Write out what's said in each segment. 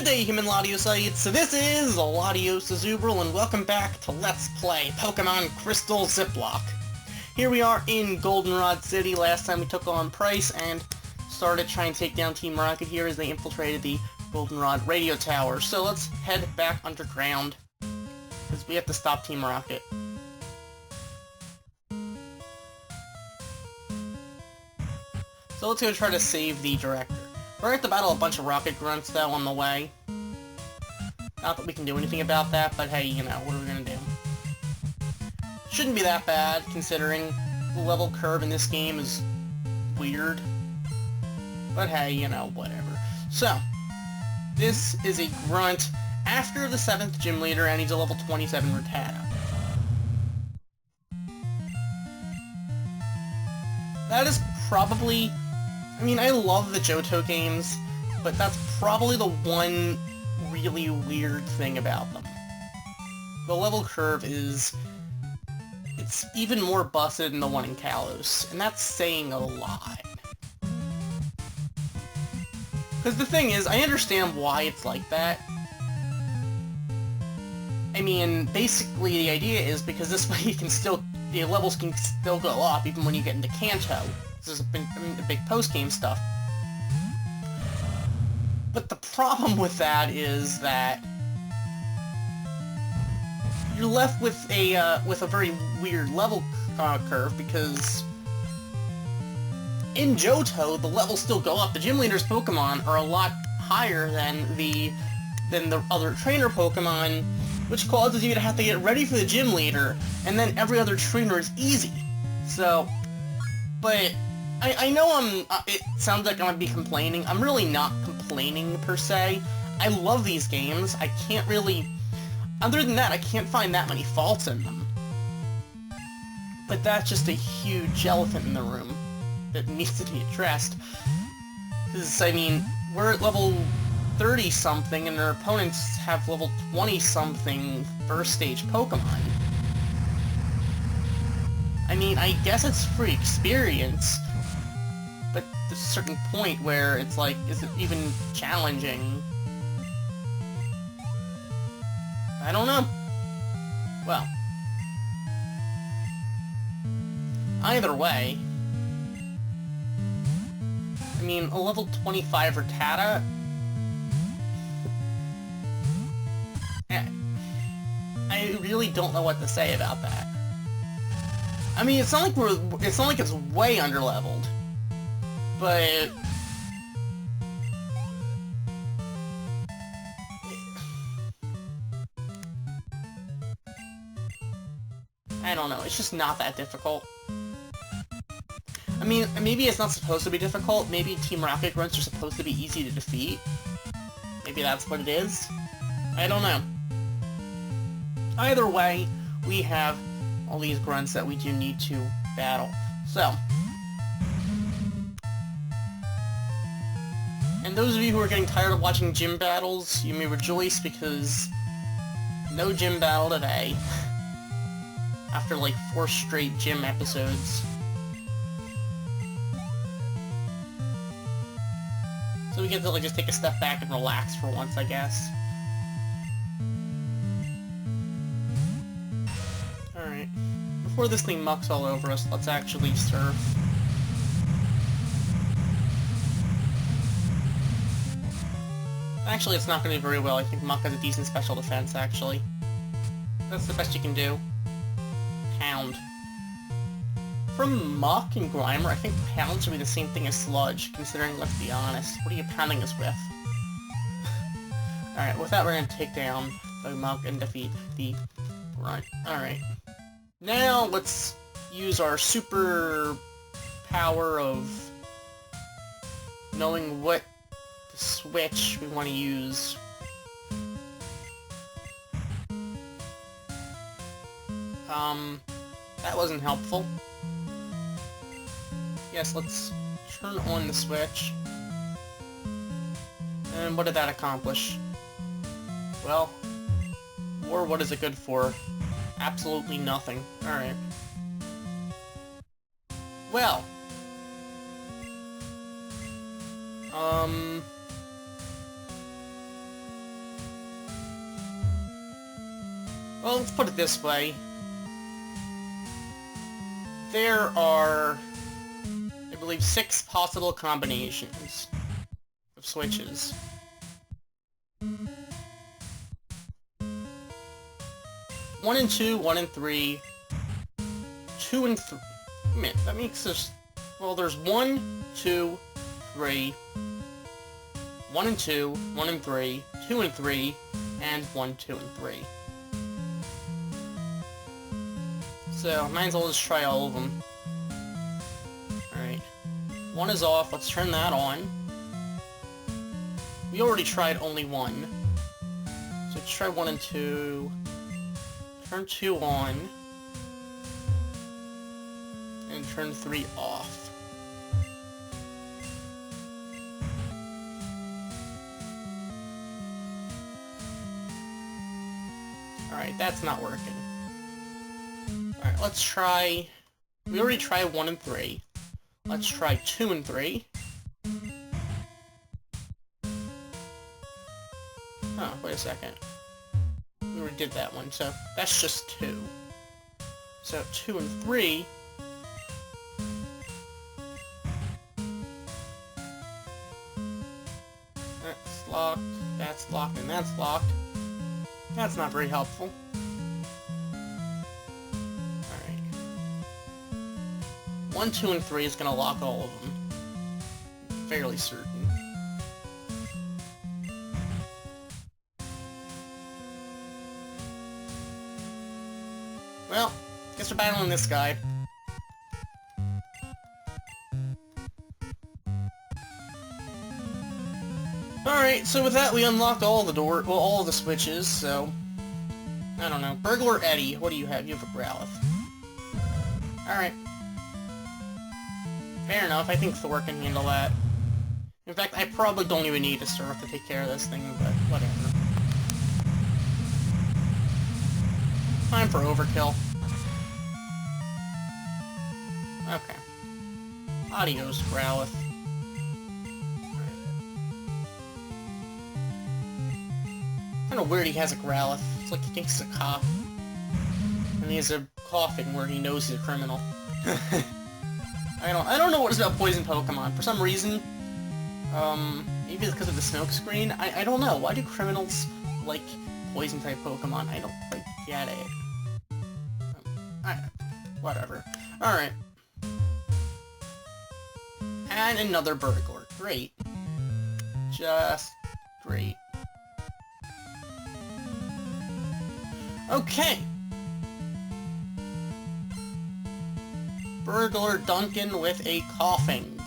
Good day, human Latiosites. So this is LatiosAzurill, and welcome back to Let's Play Pokemon Crystal Ziplocke. Here we are in Goldenrod City. Last time we took on Price and started trying to take down Team Rocket here as they infiltrated the Goldenrod radio tower. So let's head back underground, because we have to stop Team Rocket. So let's go try to save the Director. We're going to have to battle a bunch of Rocket Grunts, though, on the way. Not that we can do anything about that, but hey, you know, what are we going to do? Shouldn't be that bad, considering the level curve in this game is weird. But hey, you know, whatever. So, this is a Grunt after the 7th Gym Leader, and he's a level 27 Rattata. That is probably... I mean, I love the Johto games, but that's probably the one really weird thing about them. The level curve is... it's even more busted than the one in Kalos, and that's saying a lot. Because the thing is, I understand why it's like that. I mean, basically the idea is because this way you can still... the levels can still go up even when you get into Kanto. This is the big post-game stuff. But the problem with that is that you're left with a very weird level curve, because in Johto the levels still go up. The Gym Leader's Pokemon are a lot higher than the other trainer Pokemon, which causes you to have to get ready for the Gym Leader, and then every other trainer is easy. So, but I know it sounds like I'm gonna be complaining. I'm really not complaining, per se. I love these games. I can't really... other than that, I can't find that many faults in them. But that's just a huge elephant in the room that needs to be addressed. Because, I mean, we're at level 30-something, and our opponents have level 20-something first-stage Pokemon. I mean, I guess it's free experience, but there's a certain point where it's like, is it even challenging? I don't know. Well. Either way. I mean, a level 25 Rattata... I really don't know what to say about that. I mean, it's not like it's way underleveled, but I don't know, it's just not that difficult. I mean, maybe it's not supposed to be difficult. Maybe Team Rocket Grunts are supposed to be easy to defeat. Maybe that's what it is. I don't know. Either way, we have all these Grunts that we do need to battle. So, and those of you who are getting tired of watching gym battles, you may rejoice, because no gym battle today. After like 4 straight gym episodes. So we get to like just take a step back and relax for once, I guess. Alright. Before this thing mucks all over us, let's actually surf. Actually, it's not going to do very well. I think Muck has a decent special defense, actually. That's the best you can do. Pound. From Muck and Grimer, I think Pound should be the same thing as Sludge, considering, let's be honest, what are you pounding us with? Alright, with that we're going to take down the Muck and defeat the Grunt. Alright. Now, let's use our super power of knowing what switch we want to use. That wasn't helpful. Yes, let's turn on the switch. And what did that accomplish? Well, or what is it good for? Absolutely nothing. Alright. Well. Well, let's put it this way. There are, I believe, 6 possible combinations of switches. 1 and 2, 1 and 3, 2 and 3. Man, that makes us... Well, there's 1, 2, 3, 1 and 2, 1 and 3, 2 and 3, and 1, 2, and 3. So, might as well just try all of them. Alright. 1 is off, let's turn that on. We already tried only 1. So let's try 1 and 2. Turn 2 on. And turn 3 off. Alright, that's not working. Alright, let's try... We already tried 1 and 3. Let's try 2 and 3. Oh, wait a second. We already did that one, so that's just 2. So 2 and 3... That's locked, and that's locked. That's not very helpful. Alright. 1, 2, and 3 is gonna lock all of them. I'm fairly certain. Well, guess we're battling this guy. Alright, so with that we unlocked all the switches, so... I don't know. Burglar Eddie, what do you have? You have a Growlithe. Alright. Fair enough, I think Thor can handle that. In fact, I probably don't even need a Surf to take care of this thing, but whatever. Time for overkill. Okay. Adios, Growlithe. Kinda weird he has a Growlithe. It's like he thinks he's a cop. And he has a coughing where he knows he's a criminal. I don't know what it's about poison Pokemon. For some reason, maybe it's because of the smoke screen. I don't know. Why do criminals like poison type Pokemon? I don't quite get it. Whatever. Alright. And another Burglar. Great. Just great. Okay. Burglar Duncan with a coughing.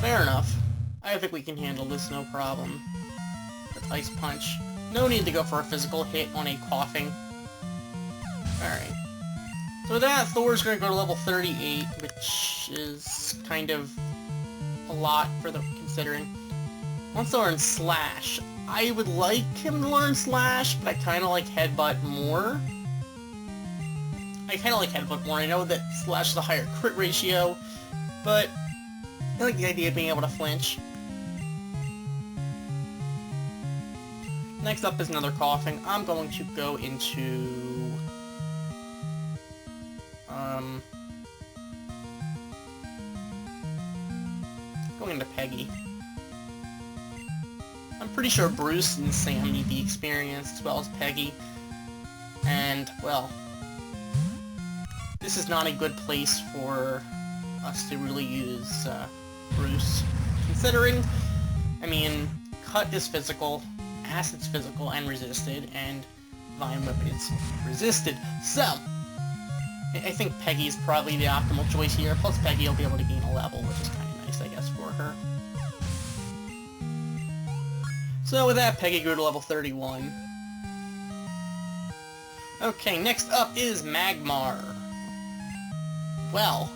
Fair enough. I think we can handle this no problem. With Ice Punch. No need to go for a physical hit on a coughing. Alright. So with that, Thor's gonna go to level 38, which is kind of a lot for the considering. Once to learn Slash. I would like him to learn Slash, but I kinda like Headbutt more. I know that Slash is a higher crit ratio, but I like the idea of being able to flinch. Next up is another coughing. I'm going to go into... going into Peggy. I'm pretty sure Bruce and Sam need the experience as well as Peggy. And, well... this is not a good place for us to really use, Bruce. Considering, I mean, Cut is physical, Acid's physical and resisted, and Vine Whip is resisted. So, I think Peggy is probably the optimal choice here, plus Peggy will be able to gain a level, which is kind of nice, I guess, for her. So with that, Peggy grew to level 31. Okay, next up is Magmar. Well,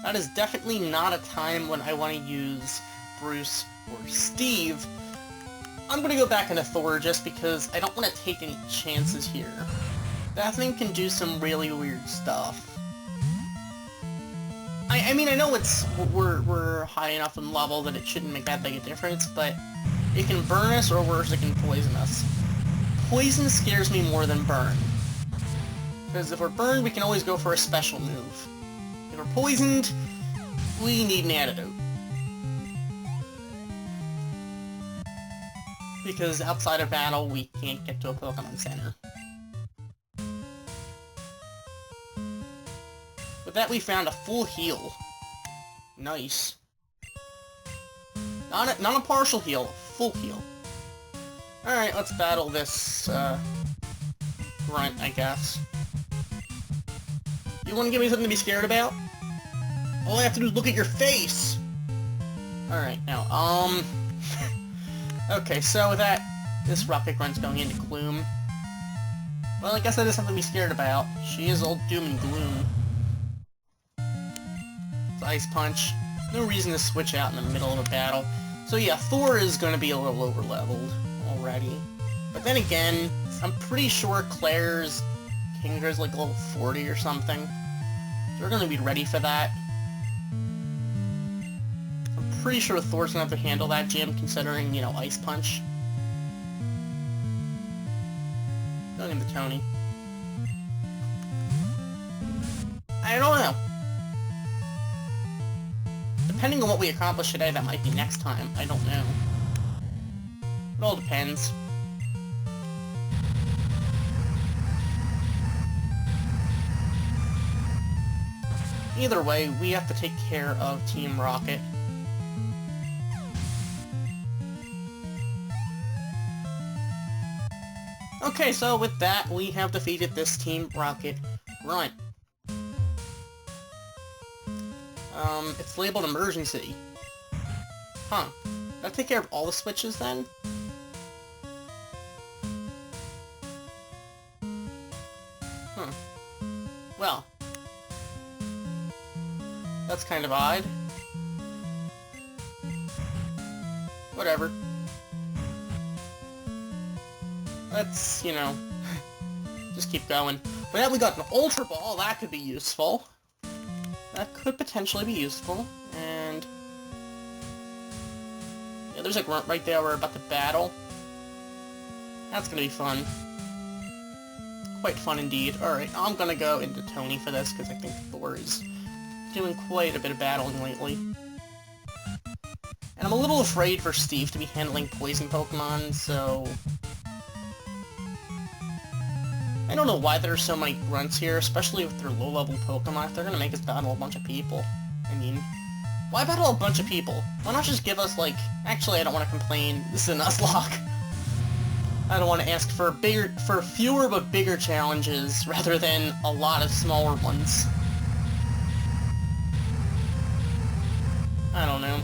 that is definitely not a time when I want to use Bruce or Steve. I'm gonna go back into Thor just because I don't want to take any chances here. That thing can do some really weird stuff. I mean, I know we're high enough in level that it shouldn't make that big a difference, but It can burn us, or worse, it can poison us. Poison scares me more than burn. Because if we're burned, we can always go for a special move. If we're poisoned, we need an antidote. Because outside of battle, we can't get to a Pokemon Center. With that, we found a full heal. Nice. Not a partial heal, a full heal. Alright, let's battle this, grunt, I guess. You wanna give me something to be scared about? All I have to do is look at your face! Alright, now, okay, so with that, this Rocket Grunt's going into Gloom. Well, I guess that is something to be scared about. She is old Doom and Gloom. It's Ice Punch. No reason to switch out in the middle of a battle. So yeah, Thor is going to be a little over-leveled already. But then again, I'm pretty sure Claire's Kingdra's like level 40 or something. So we're going to be ready for that. I'm pretty sure Thor's going to have to handle that gym, considering, you know, Ice Punch. Going into Tony. I don't know. Depending on what we accomplish today, that might be next time. I don't know. It all depends. Either way, we have to take care of Team Rocket. Okay, so with that, we have defeated this Team Rocket grunt. It's labeled emergency. Huh. Did I take care of all the switches then? Huh. Well. That's kind of odd. Whatever. Let's, you know, just keep going. But now we got an Ultra Ball, that could be useful. That could potentially be useful, and... yeah, there's a grunt right there we're about to battle. That's gonna be fun. Quite fun indeed. Alright, I'm gonna go into Tony for this, because I think Thor is doing quite a bit of battling lately. And I'm a little afraid for Steve to be handling poison Pokemon, so... I don't know why there are so many grunts here, especially with their low-level Pokemon. If they're gonna make us battle a bunch of people. I mean, why battle a bunch of people? Why not just give us, like... Actually, I don't want to complain. This is a Nuzlocke. I don't want to ask for fewer but bigger challenges, rather than a lot of smaller ones. I don't know.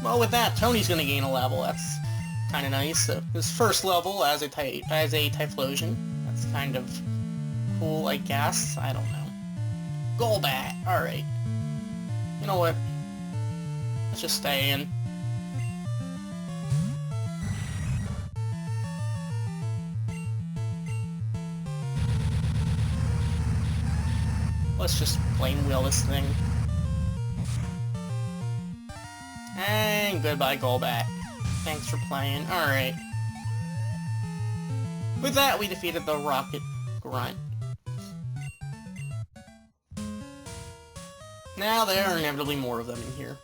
Well, with that, Tony's gonna gain a level. That's kind of nice. So his first level as a Typhlosion. That's kind of cool, I guess. I don't know. Golbat. Alright. You know what? Let's just stay in. Let's just flame wheel this thing. And goodbye, Golbat. Thanks for playing. Alright. With that, we defeated the Rocket Grunt. Now there are inevitably more of them in here.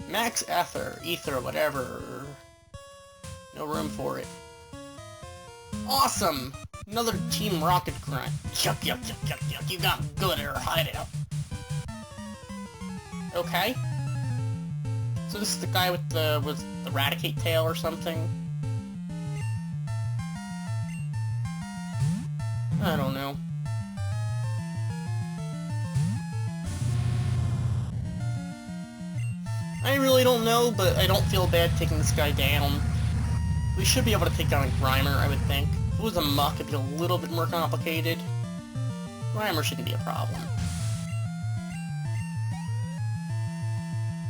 Max Ether, whatever. No room for it. Awesome! Another Team Rocket Grunt. Yuck, yuck, yuck, yuck, yuck. You got good at our hideout. Okay. So this is the guy with the Eradicate tail or something? I don't know. I really don't know, but I don't feel bad taking this guy down. We should be able to take down a Grimer, I would think. If it was a Muck, it'd be a little bit more complicated. Grimer shouldn't be a problem.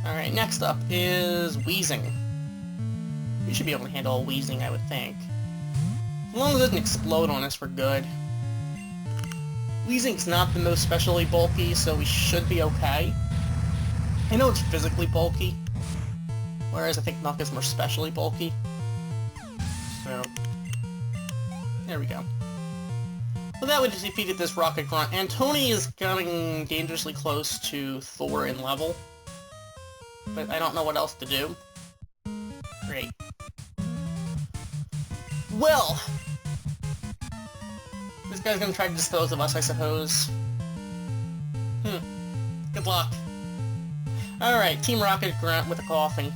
Alright, next up is Weezing. We should be able to handle a Weezing, I would think. As long as it doesn't explode on us, we're good. Weezing's not the most specially bulky, so we should be okay. I know it's physically bulky, Whereas I think Milk is more specially bulky. So, there we go. So that would just defeated this Rocket Grunt, and Tony is getting dangerously close to Thor in level. But I don't know what else to do. Great. Well! This guy's gonna try to dispose of us, I suppose. Good luck. Alright, Team Rocket Grunt with a coffin.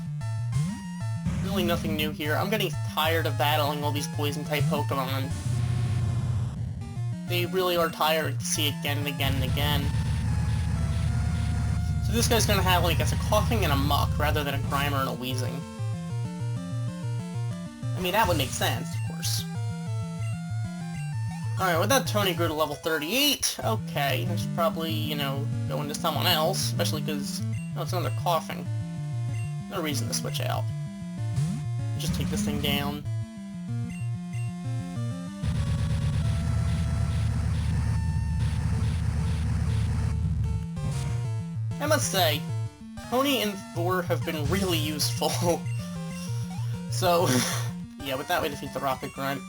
Really nothing new here. I'm getting tired of battling all these poison-type Pokemon. They really are tired to see it again and again and again. So this guy's gonna have, like, it's a coughing and a muck, rather than a Grimer and a wheezing. I mean, that would make sense, of course. Alright, with that, Tony grew to level 38. Okay, I should probably, you know, go into someone else, especially because, oh, it's another coughing. No reason to switch out. Just take this thing down. I must say, Tony and Thor have been really useful. So, yeah, with that we defeat the Rocket Grunt.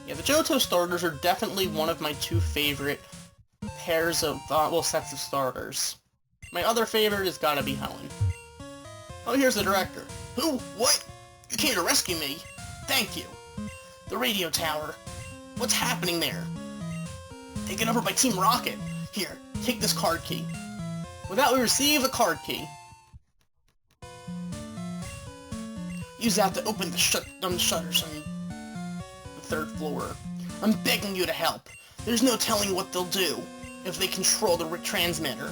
Yeah, the Johto starters are definitely one of my two favorite pairs of, well, sets of starters. My other favorite has gotta be Hoenn. Oh, here's the director. Who? What? You came to rescue me? Thank you. The radio tower. What's happening there? Taken over by Team Rocket. Here, take this card key. With that, we receive a card key. Use that to open the shutters on the 3rd floor. I'm begging you to help. There's no telling what they'll do if they control the transmitter.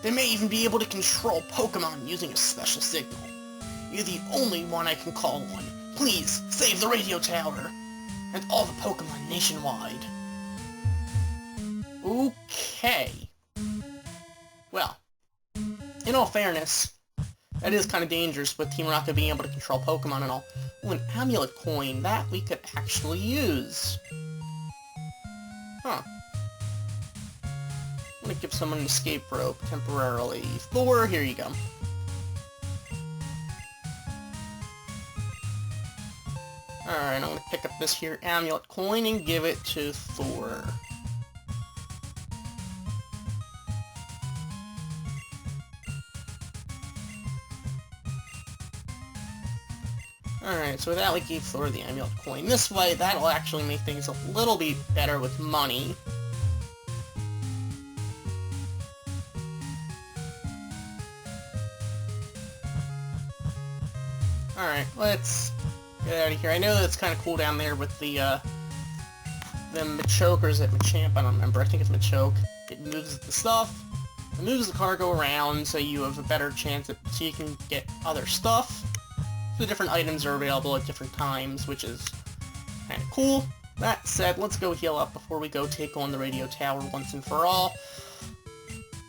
They may even be able to control Pokemon using a special signal. You're the only one I can call on. Please, save the radio tower! And all the Pokemon nationwide. Okay. Well, in all fairness, that is kind of dangerous with Team Rocket being able to control Pokemon and all. Ooh, an amulet coin. That we could actually use. Huh. I'm gonna give someone an escape rope temporarily. Thor, here you go. Alright, I'm gonna pick up this here amulet coin and give it to Thor. Alright, so with that we gave Thor the amulet coin. This way, that'll actually make things a little bit better with money. Alright, let's get out of here. I know that it's kind of cool down there with the Machoke, or is it Machamp? I don't remember. I think it's Machoke. It moves the stuff, it moves the cargo around, so you have a better chance so you can get other stuff. The different items are available at different times, which is kind of cool. That said, let's go heal up before we go take on the radio tower once and for all.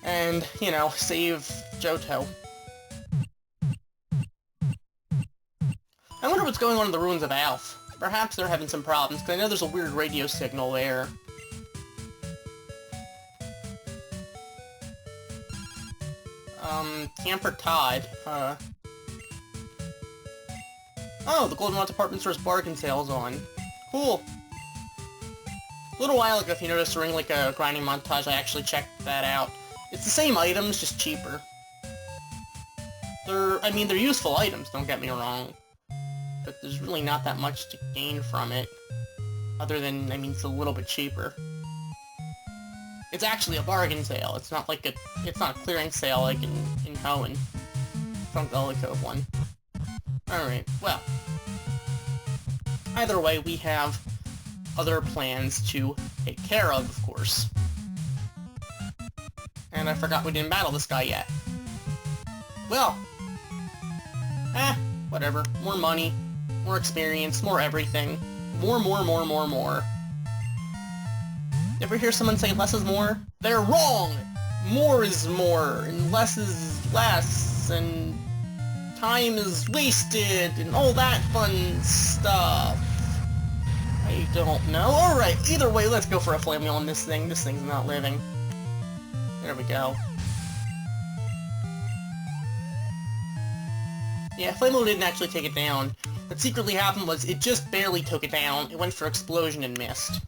And, you know, save Johto. I wonder what's going on in the ruins of Alph. Perhaps they're having some problems, because I know there's a weird radio signal there. Camper Todd, oh, the Golden Rod Department Store's bargain sale's on. Cool. A little while ago, if you noticed during, like, a grinding montage, I actually checked that out. It's the same items, just cheaper. I mean, they're useful items, don't get me wrong. But there's really not that much to gain from it. Other than, I mean, it's a little bit cheaper. It's actually a bargain sale. It's not like it's not a clearing sale like in Hoenn. From the Gully Cove one. Alright, well. Either way, we have other plans to take care of course. And I forgot we didn't battle this guy yet. Well. Whatever. More money, more experience, more everything. More. Ever hear someone say less is more? They're wrong! More is more, and less is less, and time is wasted, and all that fun stuff. I don't know. Alright, either way, let's go for a Flameon on this thing. This thing's not living. There we go. Yeah, Flame-O didn't actually take it down. What secretly happened was it just barely took it down. It went for Explosion and missed.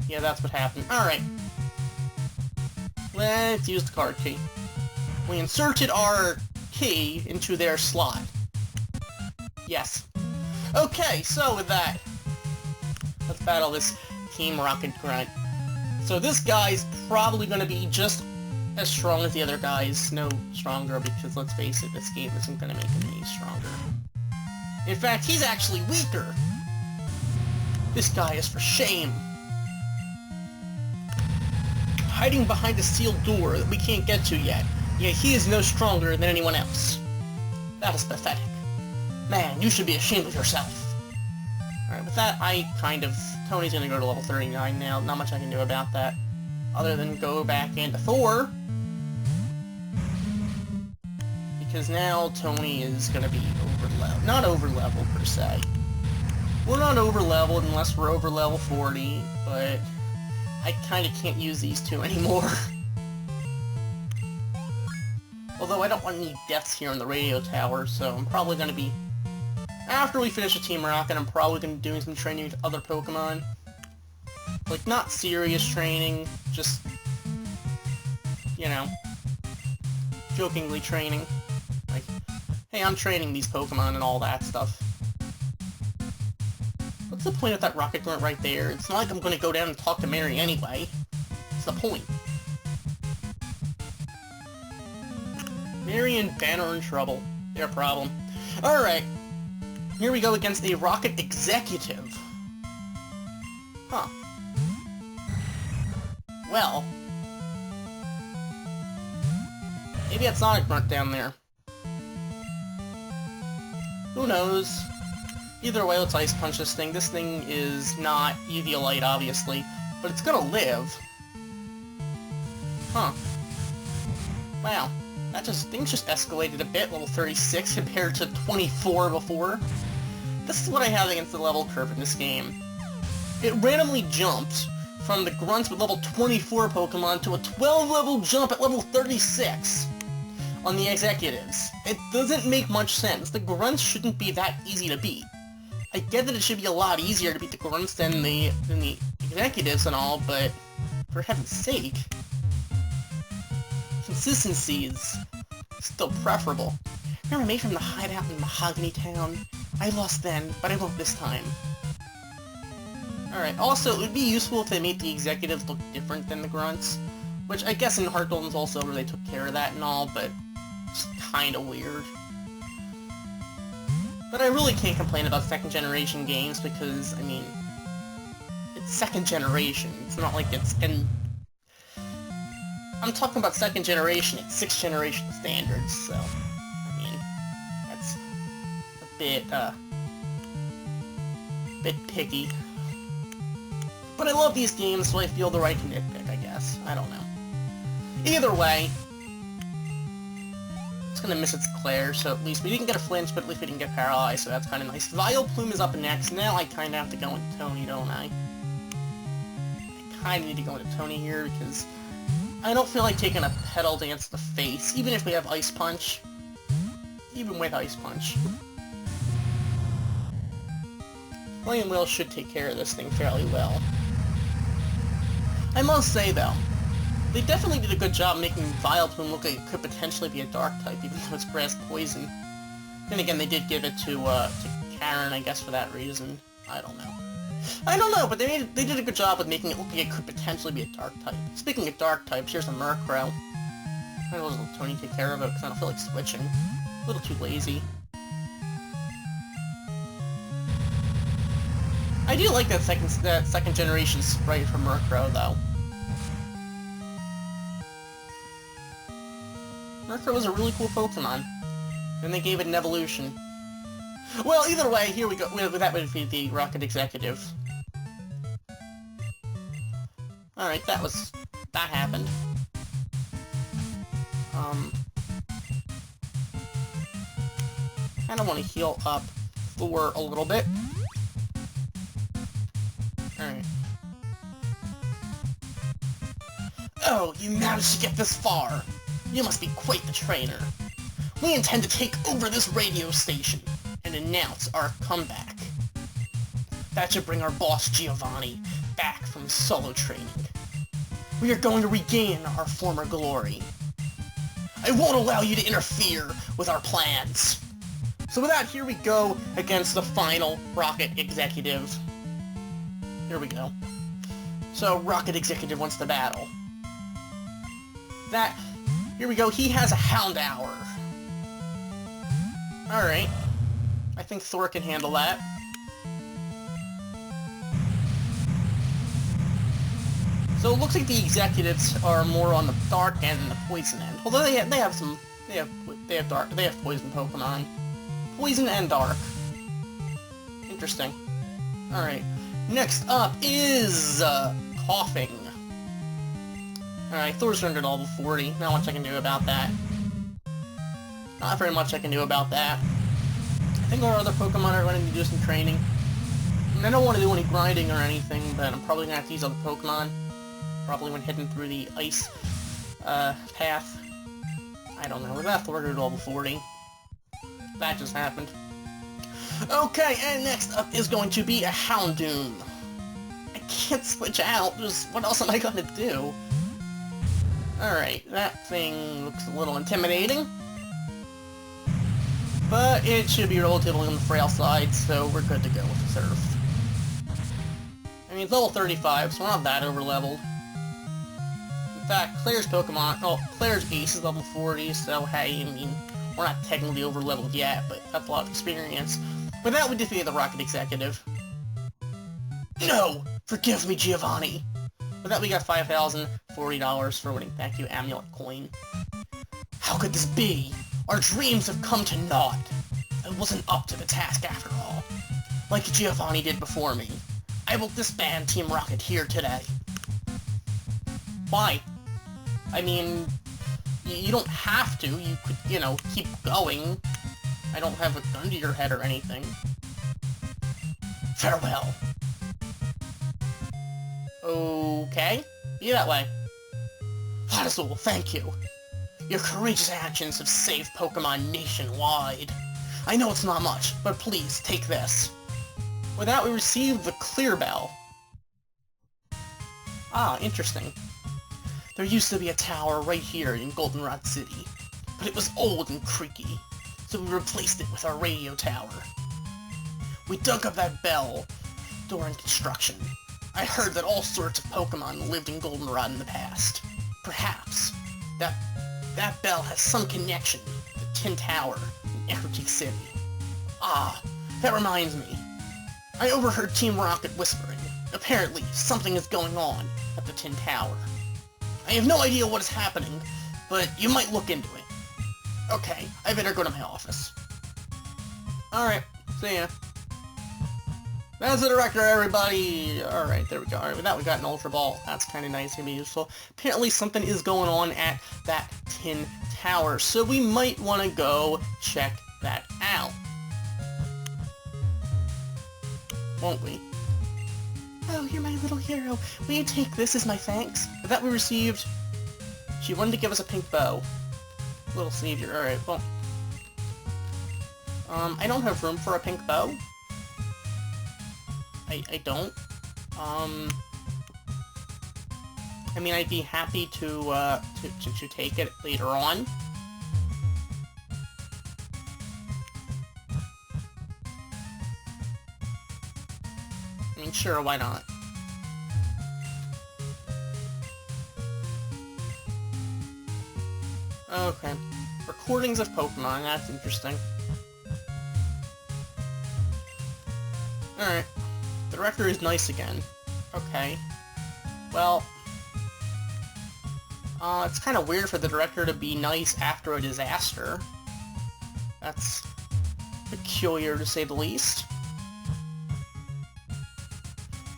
Yeah, that's what happened. Alright. Let's use the card key. We inserted our key into their slot. Yes. Okay, so with that, let's battle this Team Rocket Grunt. So this guy's probably going to be just as strong as the other guys. No stronger, because let's face it, this game isn't going to make him any stronger. In fact, he's actually weaker. This guy is for shame. Hiding behind a sealed door that we can't get to yet. Yet he is no stronger than anyone else. That is pathetic. Man, you should be ashamed of yourself. Alright, with that, Tony's gonna go to level 39 now. Not much I can do about that. Other than go back into Thor. Because now Tony is gonna be over-leveled. Not over-leveled, per se. We're not over-leveled unless we're over level 40, but I kinda can't use these two anymore. Although I don't want any deaths here in the radio tower, so I'm probably gonna be... After we finish the Team Rocket, I'm probably gonna be doing some training with other Pokemon. Like, not serious training, just... you know... jokingly training. Like, hey, I'm training these Pokemon and all that stuff. What's the point of that Rocket Grunt right there? It's not like I'm gonna go down and talk to Mary anyway. What's the point? Mary and Ben are in trouble. Their problem. Alright. Here we go against a Rocket Executive. Huh. Well. Maybe it's not a grunt down there. Who knows? Either way, let's Ice Punch this thing. This thing is not Eviolite, obviously, but it's gonna live. Huh. Wow. Things just escalated a bit, level 36 compared to 24 before. This is what I have against the level curve in this game. It randomly jumped from the grunts with level 24 Pokemon to a 12-level jump at level 36 on the executives. It doesn't make much sense. The grunts shouldn't be that easy to beat. I get that it should be a lot easier to beat the grunts than the executives and all, but for heaven's sake, consistency is still preferable. Remember me from the hideout in Mahogany Town? I lost then, but I won't this time. Alright, also, it would be useful if they made the executives look different than the grunts, which I guess in Heart Gold and Soul Silver they took care of that and all, but it's kinda weird. But I really can't complain about second generation games because, I mean, it's second generation. It's not like it's I'm talking about second generation, it's 6th generation standards, so, I mean, that's a bit picky. But I love these games, so I feel the right to nitpick, I guess. I don't know. Either way, it's gonna miss its Claire, so at least we didn't get a flinch, but at least we didn't get paralyzed, so that's kinda nice. Vileplume is up next. Now I kinda have to go into Tony, don't I? I kinda need to go into Tony here, because I don't feel like taking a Petal Dance to the face, even if we have Ice Punch. Even with Ice Punch. Flame Wheel should take care of this thing fairly well. I must say, though, they definitely did a good job making Vileplume look like it could potentially be a Dark-type, even though it's Grass Poison. Then again, they did give it to Karen, I guess, for that reason. I don't know, but they did a good job with making it look like it could potentially be a Dark-type. Speaking of Dark-types, here's a Murkrow. I'm gonna let Tony take care of it, because I don't feel like switching. A little too lazy. I do like that second generation sprite for Murkrow, though. Murkrow was a really cool Pokemon. And they gave it an evolution. Well, either way, here we go. That would be the Rocket Executive. Alright, that happened. Kinda wanna heal up Thor a little bit. Alright. Oh, you managed to get this far! You must be quite the trainer. We intend to take over this radio station and announce our comeback. That should bring our boss Giovanni back from solo training. We are going to regain our former glory. I won't allow you to interfere with our plans. So with that, here we go against the final Rocket Executive. Here we go. So, Rocket Executive wants to battle. Here we go, he has a Hound Hour. Alright. I think Thor can handle that. So it looks like the executives are more on the dark end than the poison end. Although they have poison Pokemon. Poison and dark. Interesting. Alright. Next up is Coughing. Alright, Thor's turned to level 40. Not much I can do about that. Not very much I can do about that. I think our other Pokemon are going to do some training. I don't want to do any grinding or anything, but I'm probably going to have to use other Pokemon. Probably when heading through the ice path. I don't know. We're going to Thor to level 40. That just happened. Okay, and next up is going to be a Houndoom. I can't switch out. What else am I going to do? Alright, that thing looks a little intimidating. But it should be relatively on the frail side, so we're good to go with the Surf. I mean, it's level 35, so we're not that over-leveled. In fact, Claire's Claire's Ace is level 40, so hey, I mean, we're not technically over-leveled yet, but that's a lot of experience. With that, we defeated the Rocket Executive. No! Forgive me, Giovanni! With that, we got $5,040 for winning. Thank you, Amulet Coin. How could this be? Our dreams have come to naught. I wasn't up to the task after all. Like Giovanni did before me. I will disband Team Rocket here today. Why? I mean, you don't have to. You could, keep going. I don't have a gun to your head or anything. Farewell. Okay. Be that way. LatiosAzurill, thank you. Your courageous actions have saved Pokemon nationwide. I know it's not much, but please, take this. With that, we received the Clear Bell. Ah, interesting. There used to be a tower right here in Goldenrod City, but it was old and creaky, so we replaced it with our radio tower. We dug up that bell during construction. I heard that all sorts of Pokemon lived in Goldenrod in the past. Perhaps that bell has some connection to the Tin Tower in Ecruteak City. Ah, that reminds me. I overheard Team Rocket whispering. Apparently, something is going on at the Tin Tower. I have no idea what is happening, but you might look into it. Okay, I better go to my office. Alright, see ya. That's the director, everybody! Alright, there we go. Alright, with that we got an Ultra Ball. That's kind of nice, gonna be useful. Apparently something is going on at that Tin Tower, so we might want to go check that out. Won't we? Oh, you're my little hero. Will you take this as my thanks? With that we received... She wanted to give us a pink bow. Little savior. Alright, well... I don't have room for a pink bow. I don't. I mean, I'd be happy to take it later on. I mean, sure, why not? Okay. Recordings of Pokemon, that's interesting. Alright. The director is nice again. Okay. Well... it's kind of weird for the director to be nice after a disaster. That's peculiar, to say the least.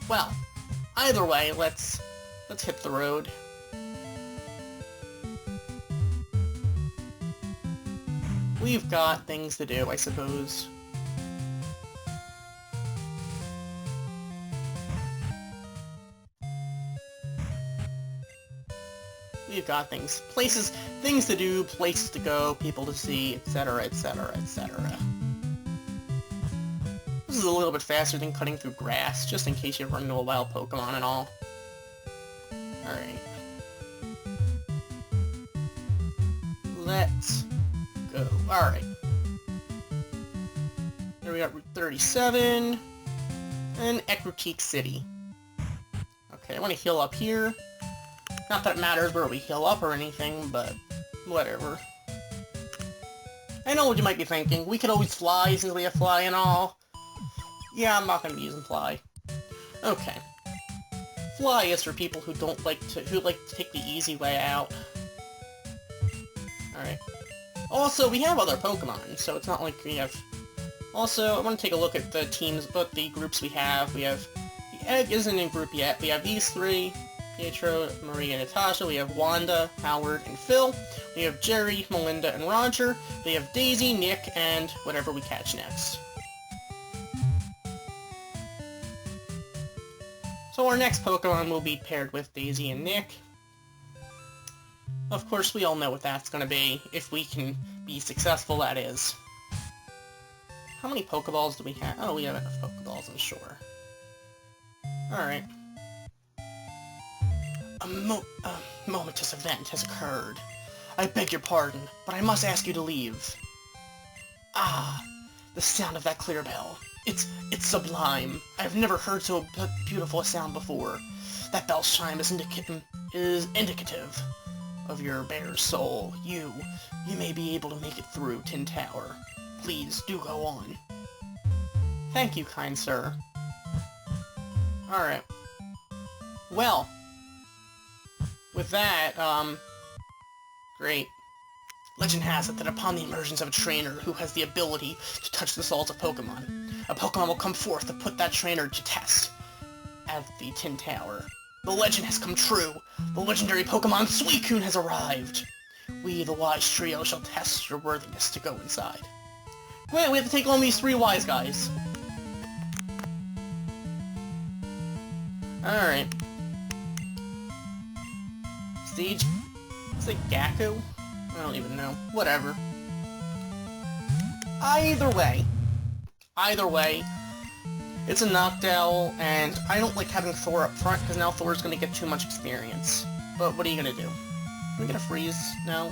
Well, either way, let's hit the road. We've got things to do, I suppose. We've got things, things to do, places to go, people to see, etc., etc., etc. This is a little bit faster than cutting through grass, just in case you run into a wild Pokemon and all. Alright. Let's go. Alright. There we got Route 37, and Ecruteak City. Okay, I want to heal up here. Not that it matters where we heal up or anything, but whatever. I know what you might be thinking. We could always fly since we have fly and all. Yeah, I'm not going to be using fly. Okay. Fly is for people who like to take the easy way out. Alright. Also, we have other Pokemon, so it's not like we have... Also, I want to take a look at the teams, but the groups we have. We have... The Egg isn't in group yet. We have these three. Pietro, Maria, and Natasha. We have Wanda, Howard, and Phil. We have Jerry, Melinda, and Roger. We have Daisy, Nick, and whatever we catch next. So our next Pokemon will be paired with Daisy and Nick. Of course, we all know what that's going to be, if we can be successful, that is. How many Pokeballs do we have? Oh, we have enough Pokeballs, I'm sure. Alright. A momentous event has occurred. I beg your pardon, but I must ask you to leave. Ah, the sound of that clear bell. It's sublime. I've never heard so beautiful a sound before. That bell's chime is indicative of your bear's soul. You may be able to make it through Tin Tower. Please, do go on. Thank you, kind sir. Alright. Well, with that, great. Legend has it that upon the emergence of a trainer who has the ability to touch the souls of Pokemon, a Pokemon will come forth to put that trainer to test at the Tin Tower. The legend has come true. The legendary Pokemon Suicune has arrived. We, the wise trio, shall test your worthiness to go inside. Wait, we have to take on these three wise guys. Alright. Stage... Is it Gaku? I don't even know. Whatever. Either way, it's a Noctowl, and I don't like having Thor up front, because now Thor's gonna get too much experience. But what are you gonna do? Can we get a freeze? No?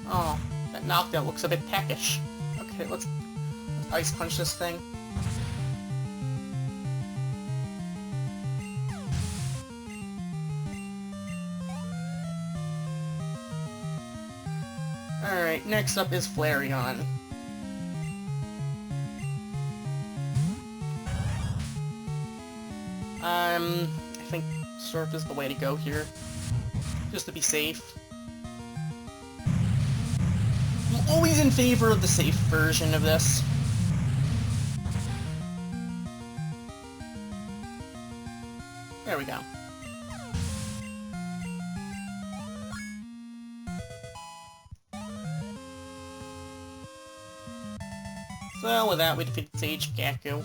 Oh, that Noctowl looks a bit peckish. Okay, let's Ice Punch this thing. Alright, next up is Flareon. I think Surf is the way to go here. Just to be safe. I'm always in favor of the safe version of this. There we go. So with that, we defeated Sage Gaku.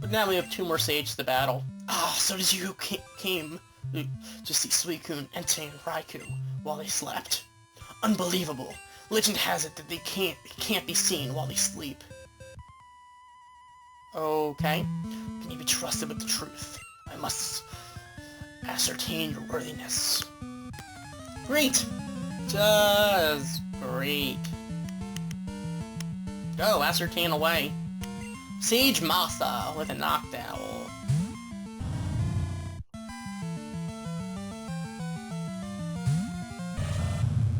But now we have two more Sages to battle. Ah, so does you came to see Suicune, Entei, and Raikou while they slept. Unbelievable. Legend has it that they can't be seen while they sleep. Okay. Can you be trusted with the truth? I must ascertain your worthiness. Great! Just great. Go, ascertain away. Sage Masa with a Noctowl.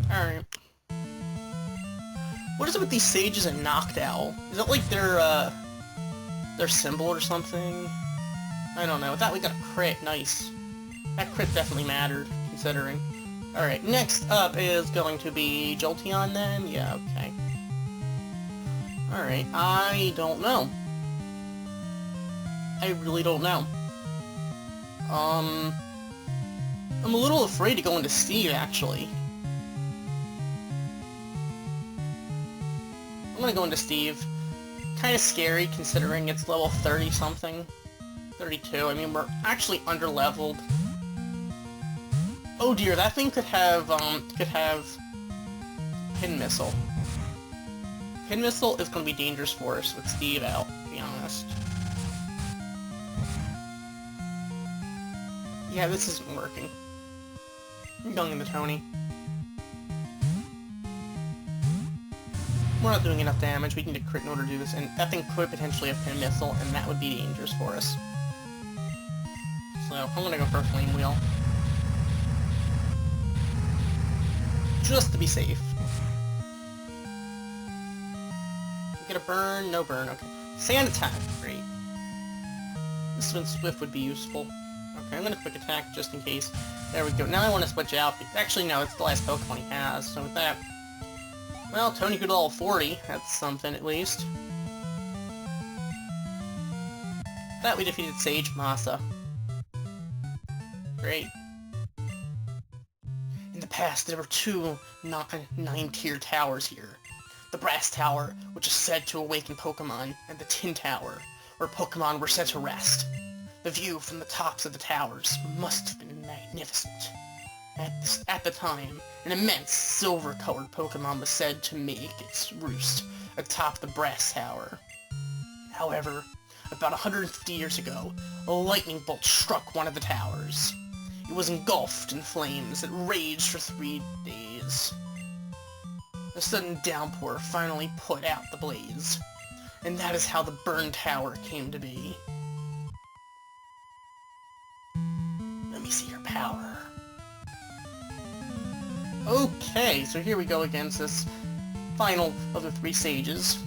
Alright. What is it with these Sages and Noctowl? Is it like their symbol or something? I don't know. With that we got a crit. Nice. That crit definitely mattered, considering. Alright, next up is going to be Jolteon then? Yeah, okay. Alright, I don't know. I really don't know. I'm a little afraid to go into Steve, actually. I'm gonna go into Steve. Kinda scary, considering it's level 30-something. 32, I mean, we're actually under-leveled. Oh dear, that thing could have Pin Missile. Pin Missile is going to be dangerous for us with Steve out, to be honest. Yeah, this isn't working. I'm going into Tony. We're not doing enough damage. We need a crit in order to do this, and that thing could potentially have Pin Missile, and that would be dangerous for us. So, I'm gonna go for a Flame Wheel. Just to be safe. Get a burn? No burn, okay. Sand Attack, great. This one Swift would be useful. Okay, I'm gonna Quick Attack just in case. There we go. Now I want to switch out. Actually, no, it's the last Pokemon he has, so with that... Well, Tony could level 40. That's something, at least. That we defeated Sage Masa. Great. In the past, there were two 9-tier towers here. The Brass Tower, which is said to awaken Pokemon, and the Tin Tower, where Pokemon were said to rest. The view from the tops of the towers must have been magnificent. At the time, an immense silver-colored Pokemon was said to make its roost atop the Brass Tower. However, about 150 years ago, a lightning bolt struck one of the towers. It was engulfed in flames that raged for 3 days. A sudden downpour finally put out the blaze, and that is how the burned tower came to be. Let me see your power. Okay, so here we go against this final of the 3 sages.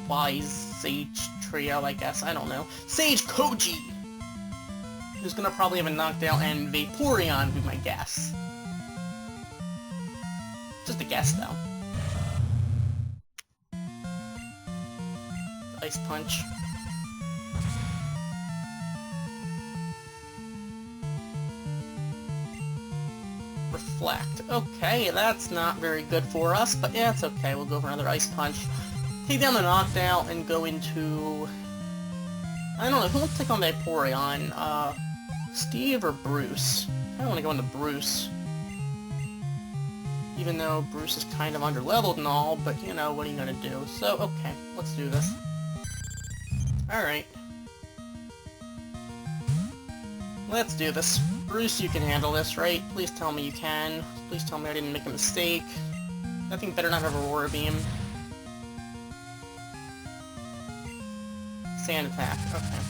Wise Sage Trio, I guess, I don't know. Sage Koji! Who's gonna probably have a knockdown and Vaporeon, would be my guess. Just a guess, though. Ice Punch. Reflect. Okay, that's not very good for us, but yeah, it's okay. We'll go for another Ice Punch. Take down the knockdown and go into... I don't know, who wants to take on Vaporeon? Steve or Bruce? I don't want to go into Bruce. Even though Bruce is kind of underleveled and all, but you know, what are you gonna do? So, okay, let's do this. Alright. Let's do this. Bruce, you can handle this, right? Please tell me you can. Please tell me I didn't make a mistake. That thing better not have Aurora Beam. Sand Attack, okay.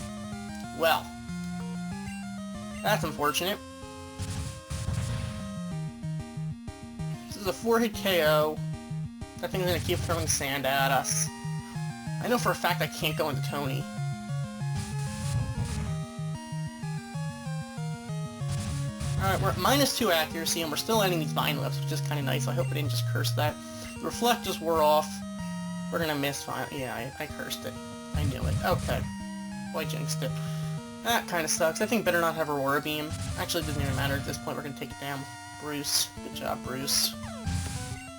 Well. That's unfortunate. This is a 4-hit KO. That thing's gonna keep throwing sand at us. I know for a fact I can't go into Tony. Alright, we're at -2 accuracy, and we're still ending these Vine Whips, which is kind of nice, so I hope I didn't just curse that. The Reflect just wore off. We're gonna miss Vine... Yeah, I cursed it. I knew it. Okay. Boy, jinxed it. That kind of sucks. I think better not have Aurora Beam. Actually, it doesn't even matter at this point. We're gonna take it down with Bruce. Good job, Bruce.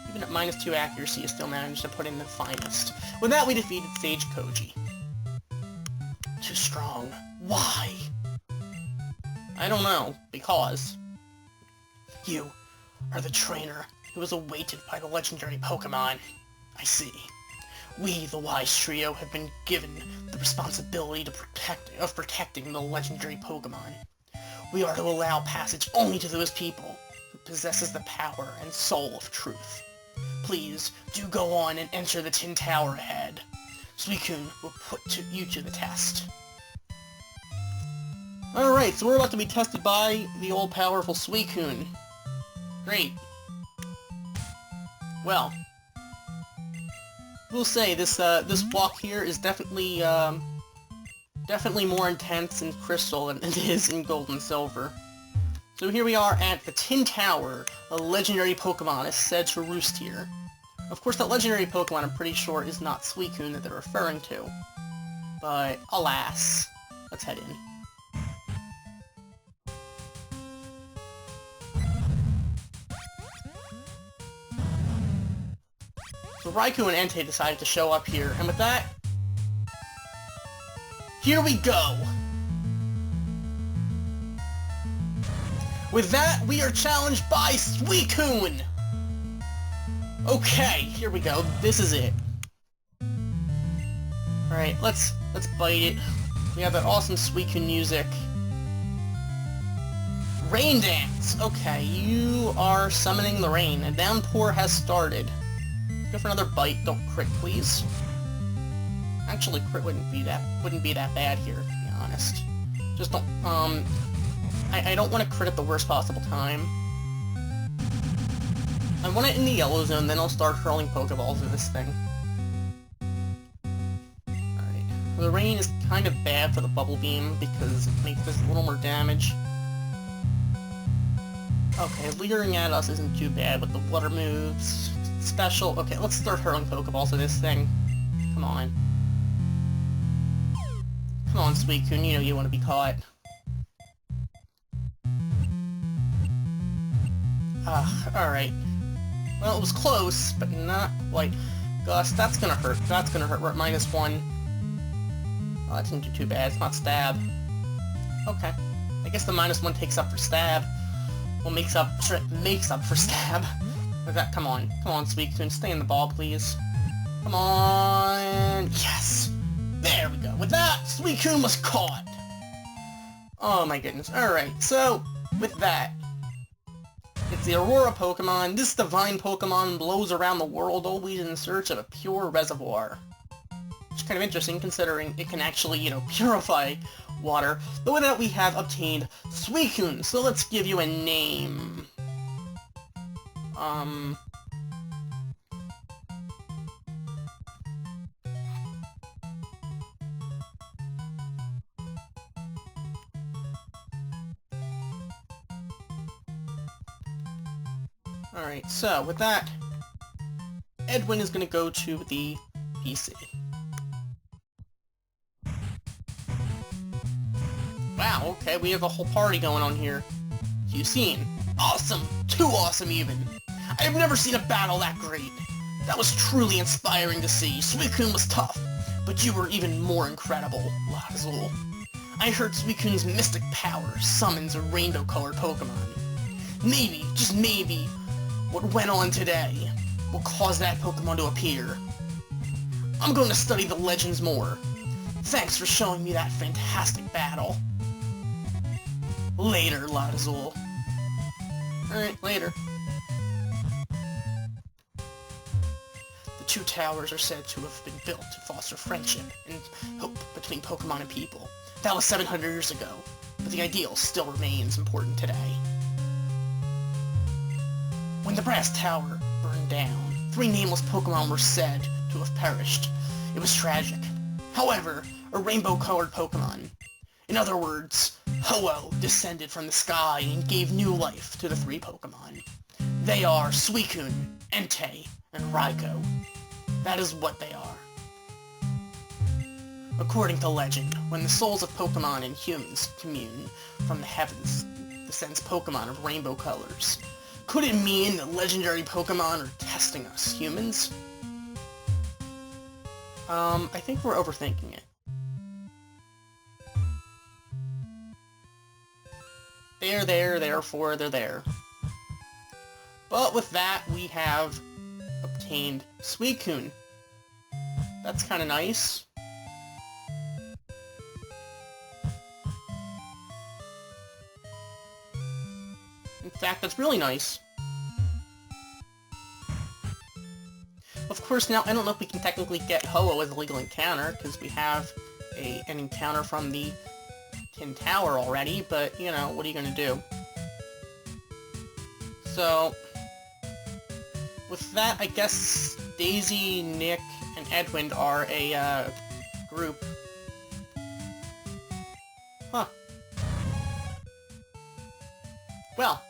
Even at -2 accuracy, you still managed to put in the finest. With that, we defeated Sage Koji. Too strong. Why? I don't know. Because... You are the trainer who was awaited by the legendary Pokemon. I see. We, the Wise Trio, have been given the responsibility of protecting the legendary Pokemon. We are to allow passage only to those people who possesses the power and soul of truth. Please, do go on and enter the Tin Tower ahead. Suicune will put you to the test. Alright, so we're about to be tested by the all-powerful Suicune. Great. Well, we'll say this walk here is definitely more intense in Crystal than it is in Gold and Silver. So here we are at the Tin Tower. A legendary Pokemon is said to roost here. Of course, that legendary Pokemon, I'm pretty sure, is not Suicune that they're referring to. But, alas. Let's head in. So Raikou and Entei decided to show up here, and with that... Here we go! With that, we are challenged by Suicune! Okay, here we go. This is it. Alright, let's bite it. We have that awesome Suicune music. Rain Dance! Okay, you are summoning the rain. A downpour has started. Go for another bite. Don't crit, please. Actually, crit wouldn't be that bad here, to be honest. Just don't, I don't want to crit at the worst possible time. I want it in the yellow zone, then I'll start hurling Pokeballs at this thing. Alright. The rain is kind of bad for the Bubble Beam, because it makes this a little more damage. Okay, leering at us isn't too bad with the water moves. Special. Okay, let's start hurling Pokeballs at this thing. Come on. Come on, Suicune, you know you want to be caught. Alright. Well, it was close, but not quite. Gosh, that's gonna hurt. That's gonna hurt. We're at -1. Oh, that didn't do too bad. It's not stab. Okay. I guess the -1 takes up for stab. Well, makes up for stab. With that, come on. Come on, Suicune. Stay in the ball, please. Come on. Yes! There we go. With that, Suicune was caught! Oh my goodness. Alright, so, with that, it's the Aurora Pokemon. This divine Pokemon blows around the world, always in search of a pure reservoir. Which is kind of interesting, considering it can actually, you know, purify water. But with that, we have obtained Suicune. So let's give you a name. Alright, so with that, Edwin is going to go to the PC. Wow, okay, we have a whole party going on here. You've seen. Awesome! Too awesome, even! I've never seen a battle that great! That was truly inspiring to see. Suicune was tough, but you were even more incredible, LatiosAzurill. I heard Suicune's mystic power summons a rainbow-colored Pokemon. Maybe, just maybe, what went on today will cause that Pokemon to appear. I'm going to study the legends more. Thanks for showing me that fantastic battle. Later, LatiosAzurill. Alright, later. The two towers are said to have been built to foster friendship and hope between Pokemon and people. That was 700 years ago, but the ideal still remains important today. When the Brass Tower burned down, 3 nameless Pokemon were said to have perished. It was tragic. However, a rainbow-colored Pokemon, in other words, Ho-Oh, descended from the sky and gave new life to the 3 Pokemon. They are Suicune, Entei, and Raikou. That is what they are. According to legend, when the souls of Pokemon and humans commune from the heavens, descends Pokemon of rainbow colors. Could it mean that legendary Pokemon are testing us, humans? I think we're overthinking it. They're there, therefore they're there. But with that, we have obtained Suicune. That's kind of nice. In fact, that's really nice. Of course, now, I don't know if we can technically get Ho-Oh as a legal encounter, because we have an encounter from the Tin Tower already, but, you know, what are you gonna do? So, with that, I guess Daisy, Nick, and Edwin are a, group. Huh. Well,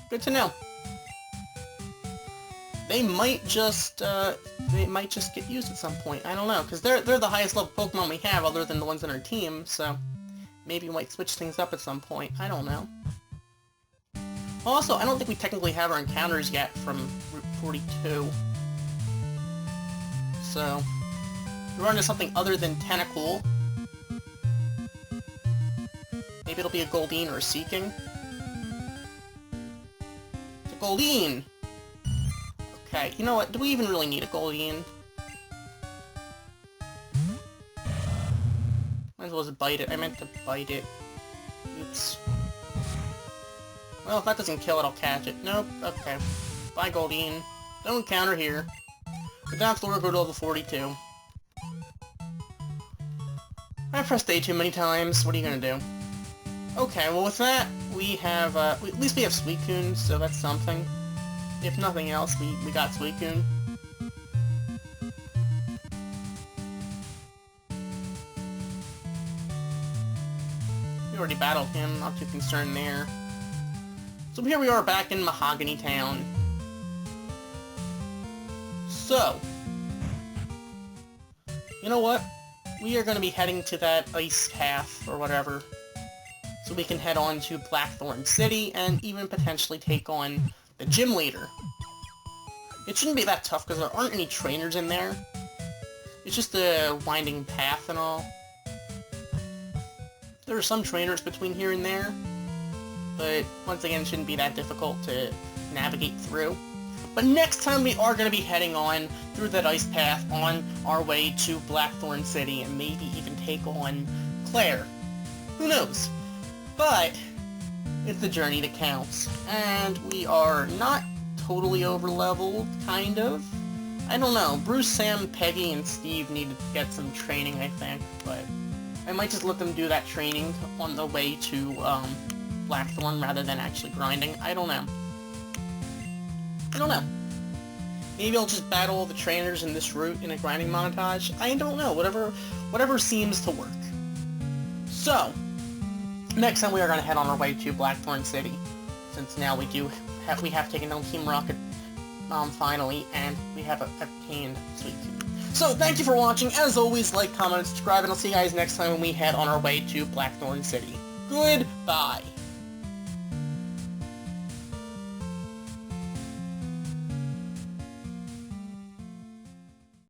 good to know. They might just get used at some point. I don't know, because they're the highest level Pokemon we have, other than the ones in our team, so maybe we might switch things up at some point. I don't know. Also, I don't think we technically have our encounters yet from Route 42. So, we run into something other than Tentacool. Maybe it'll be a Goldeen or a Seeking. Goldeen! Okay, you know what? Do we even really need a Goldeen? Might as well just bite it. I meant to bite it. Oops. Well, if that doesn't kill it, I'll catch it. Nope. Okay. Bye, Goldeen. Don't encounter here. Go down floor, go to level 42. I pressed A too many times. What are you gonna do? Okay, well with that, we have, at least we have Suicune, so that's something. If nothing else, we got Suicune. We already battled him, not too concerned there. So here we are back in Mahogany Town. So, you know what? We are going to be heading to that ice path, or whatever, so we can head on to Blackthorn City, and even potentially take on the gym leader. It shouldn't be that tough, because there aren't any trainers in there. It's just a winding path and all. There are some trainers between here and there, but once again, it shouldn't be that difficult to navigate through. But next time we are going to be heading on through that ice path on our way to Blackthorn City, and maybe even take on Claire. Who knows? But it's the journey that counts. And we are not totally over-leveled, kind of. I don't know. Bruce, Sam, Peggy, and Steve need to get some training, I think, but I might just let them do that training on the way to Blackthorn rather than actually grinding. I don't know. Maybe I'll just battle all the trainers in this route in a grinding montage. I don't know. Whatever seems to work. So, next time we are going to head on our way to Blackthorn City, since now we have taken down Team Rocket finally, and we have obtained Suicune. So, thank you for watching. As always, like, comment, and subscribe, and I'll see you guys next time when we head on our way to Blackthorn City. Goodbye.